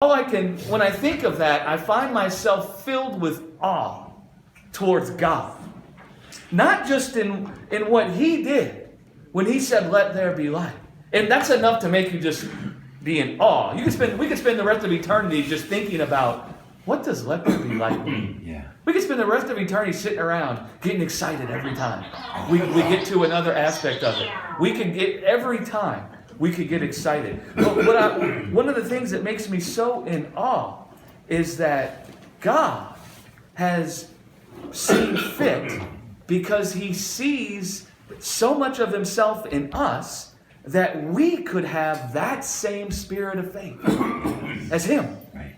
When I think of that, I find myself filled with awe towards God. Not just in what He did when He said, "Let there be light." And that's enough to make you just be in awe. We could spend the rest of eternity just thinking about, what does "let there be light" mean? Yeah. We could spend the rest of eternity sitting around getting excited every time we get to another aspect of it. Every time we could get excited. But one of the things that makes me so in awe is that God has seen fit, because He sees so much of Himself in us, that we could have that same spirit of faith as Him. Right.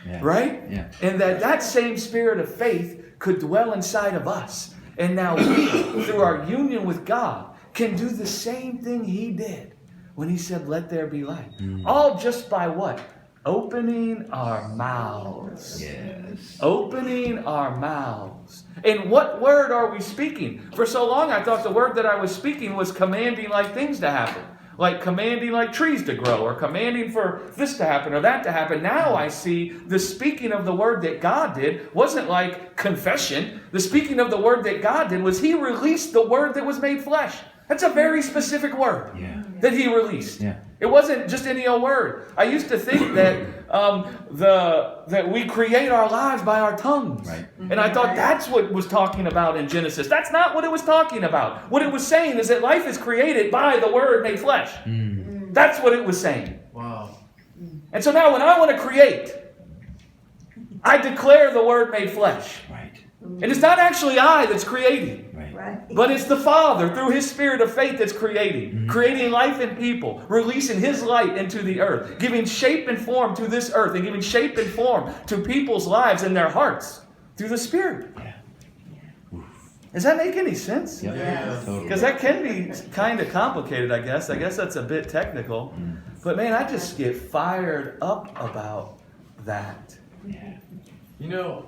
Yeah. Right? Yeah. And that same spirit of faith could dwell inside of us. And now we, through our union with God, can do the same thing He did when He said, "Let there be light." All just by what? Opening our mouths. Yes. Opening our mouths. And what word are we speaking? For so long I thought the word that I was speaking was commanding like things to happen. Like commanding like trees to grow, or commanding for this to happen or that to happen. Now I see the speaking of the word that God did wasn't like confession. The speaking of the word that God did was He released the word that was made flesh. That's a very specific word that He released. Yeah. It wasn't just any old word. I used to think that that we create our lives by our tongues. Right. And I thought that's what it was talking about in Genesis. That's not what it was talking about. What it was saying is that life is created by the Word made flesh. That's what it was saying. Wow. And so now when I want to create, I declare the Word made flesh. Right. And it's not actually I that's creating. Right. But it's the Father, through His Spirit of faith, that's creating. Creating life in people. Releasing His light into the earth. Giving shape and form to this earth. And giving shape and form to people's lives and their hearts. Through the Spirit. Yeah. Does that make any sense? Yep. Yeah. Totally. Because that can be kind of complicated, I guess. I guess that's a bit technical. But man, I just get fired up about that. Yeah. You know,